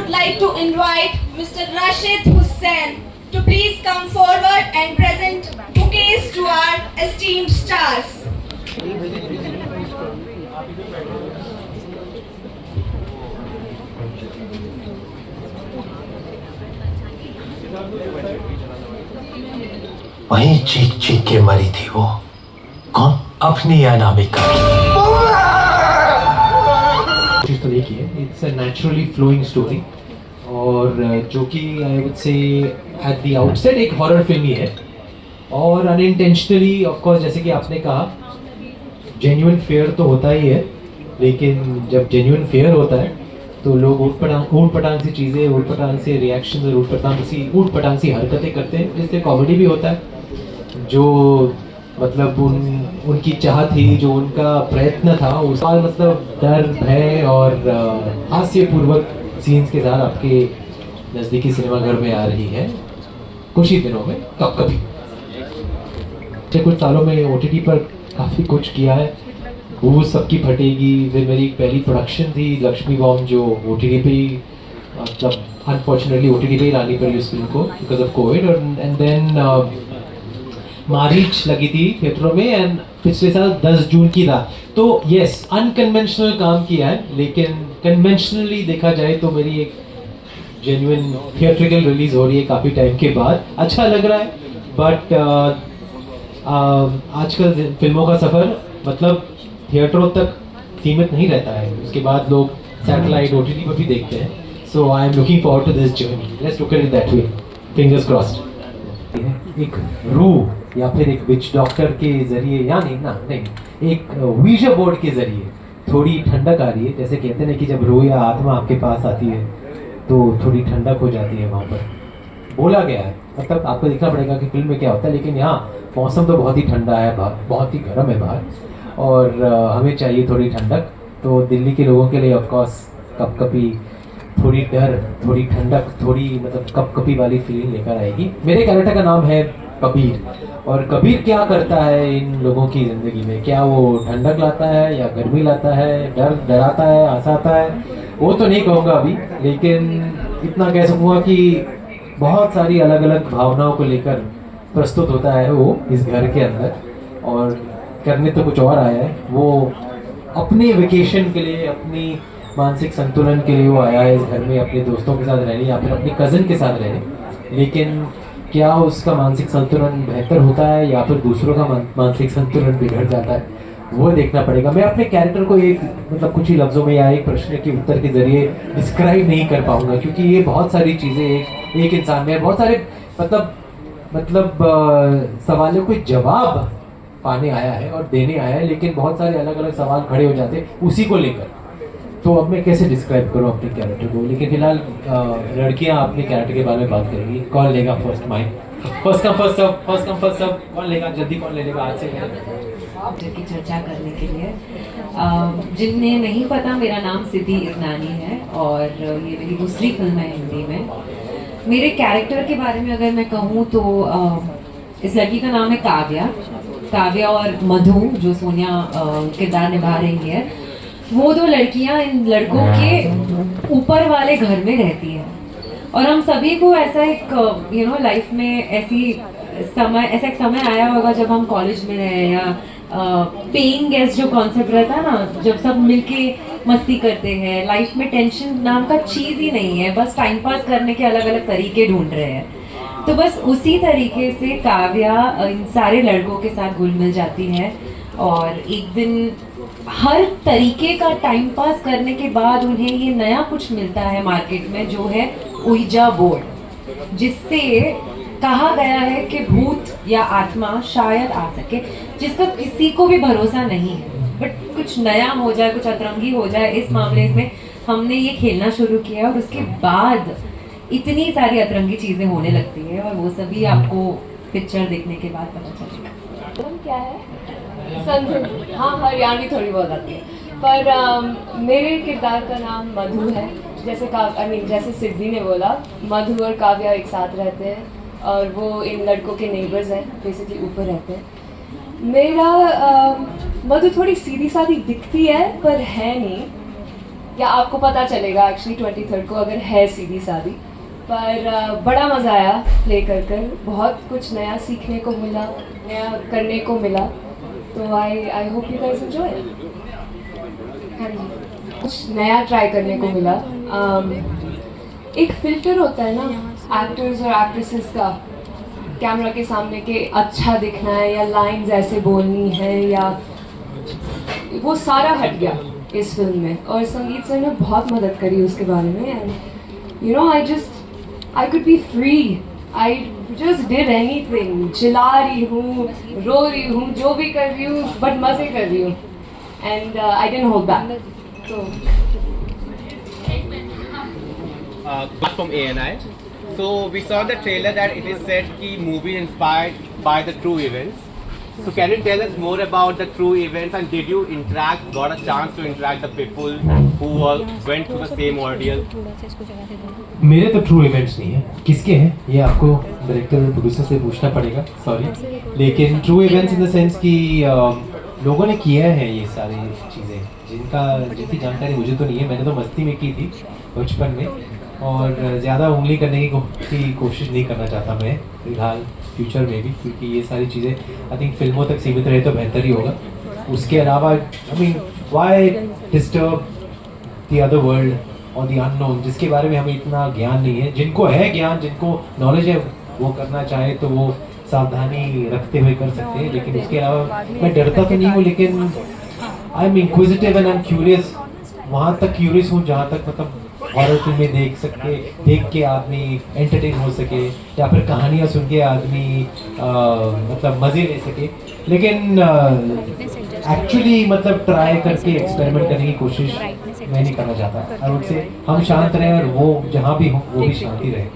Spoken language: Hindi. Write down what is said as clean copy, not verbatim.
would like to invite Mr. Rashid Hussain to please come forward and present bouquets to our esteemed stars. वहीं चीख चीख के मरी थी वो। कौन? अपनी अनामिका। चीज तो देखिए, it's a naturally flowing story और जो कि I would say at the outset एक हॉरर फिल्म ही है और अनइंटेंशनली ऑफ कोर्स जैसे कि आपने कहा जेन्युइन फेयर तो होता ही है, लेकिन जब जेन्युइन फेयर होता है तो लोग ऊट पटांग सी चीज़ें, ऊट पटांग से रिएक्शन और ऊट पटांग सी हरकतें करते हैं, जिससे कॉमेडी भी होता है। जो मतलब उनकी चाह थी, जो उनका प्रयत्न था, उसका मतलब डर, भय और हास्यपूर्वक सीन्स के साथ आपके नज़दीकी सिनेमाघर में आ रही है कुछ ही दिनों में कभी। पिछले कुछ सालों में OTT पर काफ़ी कुछ किया है, वो सबकी फटेगी। फिर मेरी पहली प्रोडक्शन थी लक्ष्मी बॉम्ब, जो OTT पे ही मतलब अनफॉर्चुनेटली OTT पे ही लानी पड़ी उस फिल्म को because of covid. And then Mareech लगी थी थिएटरों में एंड पिछले साल 10 जून की रात। तो यस, अनकन्वेंशनल काम किया है, लेकिन कन्वेंशनली देखा जाए तो मेरी एक जेन्युइन थिएट्रिकल रिलीज हो रही है काफ़ी टाइम के बाद। अच्छा लग रहा है, बट आजकल फिल्मों का सफ़र मतलब थिएटरों तक सीमित नहीं रहता है, उसके बाद लोग सैटेलाइट OTT पर भी देखते हैं। So I am looking forward to this journey, let's look at it that way, fingers crossed. एक रूह या फिर एक विच डॉक्टर के जरिए, या नहीं, एक वीजा बोर्ड के जरिए थोड़ी ठंडक आ रही है। जैसे कहते हैं कि जब रूह या आत्मा आपके पास आती है तो थोड़ी ठंडक हो जाती है, वहाँ पर बोला गया है। मतलब आपको देखना पड़ेगा कि फिल्म में क्या होता है, लेकिन यहाँ मौसम तो बहुत ही ठंडा है, बहुत ही गर्म है बाहर और हमें चाहिए थोड़ी ठंडक। तो दिल्ली के लोगों के लिए ऑफकोर्स कपकपी, थोड़ी डर, थोड़ी ठंडक, थोड़ी मतलब कपकपी वाली फीलिंग लेकर आएगी। मेरे कैरेक्टर का नाम है कबीर, और कबीर क्या करता है इन लोगों की ज़िंदगी में? क्या वो ठंडक लाता है या गर्मी लाता है, डराता है, हंसाता है? वो तो नहीं कहूँगा अभी, लेकिन इतना कह सकूँगा कि बहुत सारी अलग अलग भावनाओं को लेकर प्रस्तुत होता है वो इस घर के अंदर। और करने तो कुछ और आया है, वो अपने वेकेशन के लिए, अपनी मानसिक संतुलन के लिए वो आया है इस घर में अपने दोस्तों के साथ रहने या फिर अपने कज़न के साथ रहने। लेकिन क्या उसका मानसिक संतुलन बेहतर होता है या फिर दूसरों का मानसिक संतुलन बिगड़ जाता है, वो देखना पड़ेगा। मैं अपने कैरेक्टर को एक मतलब कुछ ही लफ्ज़ों में या एक प्रश्न के उत्तर के ज़रिए डिस्क्राइब नहीं कर पाऊँगा, क्योंकि ये बहुत सारी चीज़ें एक इंसान में बहुत सारे मतलब सवालों को जवाब पाने आया है और देने आया है, लेकिन बहुत सारे अलग अलग सवाल खड़े हो जाते हैं उसी को लेकर। तो अब मैं कैसे डिस्क्राइब करूँ अपने कैरेक्टर को? लेकिन फिलहाल लड़कियाँ अपने कैरेक्टर के बारे में बात करेंगी। कौन लेगा first mic? First come first serve. कौन लेगा जल्दी, कौन ले लेगा आज से की चर्चा करने के लिए? जिन्हें नहीं पता, मेरा नाम सिद्धि इरनानी है और ये मेरी दूसरी फिल्म है हिंदी में। मेरे कैरेक्टर के बारे में अगर मैं कहूँ तो इस लड़की का नाम है काव्या और मधु, जो सोनिया किरदार निभा रही है। वो दो लड़कियां इन लड़कों के ऊपर वाले घर में रहती हैं और हम सभी को ऐसा एक लाइफ में ऐसा एक समय आया होगा जब हम कॉलेज में रहे, या पेइंग गेस्ट जो कॉन्सेप्ट रहता है ना, जब सब मिलके मस्ती करते हैं। लाइफ में टेंशन नाम का चीज़ ही नहीं है, बस टाइम पास करने के अलग अलग तरीके ढूंढ रहे हैं। तो बस उसी तरीके से काव्या इन सारे लड़कों के साथ घुल मिल जाती है और एक दिन हर तरीके का टाइम पास करने के बाद उन्हें ये नया कुछ मिलता है मार्केट में, जो है ऊइजा बोर्ड, जिससे कहा गया है कि भूत या आत्मा शायद आ सके, जिसका किसी को भी भरोसा नहीं है, बट कुछ नया हो जाए, कुछ अतरंगी हो जाए। इस मामले में हमने ये खेलना शुरू किया और उसके बाद इतनी सारी अतरंगी चीज़ें होने लगती है और वो सभी आपको पिक्चर देखने के बाद पता चलेगा। क्या है संधु? हाँ, हरियाणवी थोड़ी बहुत आती है, पर मेरे किरदार का नाम मधु है। जैसे सिद्धि ने बोला, मधु और काव्या एक साथ रहते हैं और वो इन लड़कों के नेबर्स हैं, बेसिकली ऊपर रहते हैं। मेरा मधु थोड़ी सीधी सादी दिखती है पर है नहीं, या आपको पता चलेगा एक्चुअली 23rd को अगर है सीधी सादी। पर बड़ा मज़ा आया प्ले कर बहुत कुछ नया सीखने को मिला, नया करने को मिला। तो I hope you guys enjoy. हाँ जी, कुछ नया ट्राई करने को मिला। एक फिल्टर होता है ना एक्टर्स और एक्ट्रेसेस का, कैमरा के सामने के अच्छा दिखना है या लाइंस ऐसे बोलनी है, या वो सारा हट गया इस फिल्म में। और संगीत सर ने बहुत मदद करी उसके बारे में। And you know I could be free, I just did anything. चिल्ला रही हूँ, रो रही हूँ, जो भी कर रही हूँ, बट मज़े कर रही हूँ। And I didn't hold back. तो from ANI. So we saw the trailer that it is said ki movie inspired by the true events. So can you tell us more about the true events, and did you got a chance to interact the people who went through the same ordeal? मेरे तो ट्रू इवेंट्स नहीं है, किसके हैं ये आपको डायरेक्टर और प्रोड्यूसर से पूछना पड़ेगा, सॉरी। लेकिन true events in the sense कि लोगों ने किया है ये सारी चीज़ें, जिनकी जानकारी मुझे तो नहीं है। मैंने तो मस्ती में की थी बचपन में, और ज़्यादा उंगली करने की कोशिश नहीं करना चाहता मैं फिलहाल फ्यूचर में भी, क्योंकि ये सारी चीज़ें आई थिंक फिल्मों तक सीमित रहे तो बेहतर ही होगा। उसके अलावा I mean why disturb the other world और द अननोन, जिसके बारे में हमें इतना ज्ञान नहीं है। जिनको है ज्ञान, जिनको नॉलेज है, वो करना चाहे तो वो सावधानी रखते हुए कर सकते हैं। लेकिन उसके अलावा मैं डरता तो नहीं हूँ, लेकिन I am inquisitive and I am curious. वहाँ तक क्यूरियस हूँ जहाँ तक मतलब हॉरर फिल्में देख के आदमी एंटरटेन हो सके, या फिर कहानियाँ सुन के आदमी मतलब मज़े ले सके। लेकिन एक्चुअली मतलब ट्राई करके एक्सपेरिमेंट करने की कोशिश मैं नहीं करना चाहता। और उनसे हम शांत रहें और वो जहाँ भी हो वो भी शांति रहे।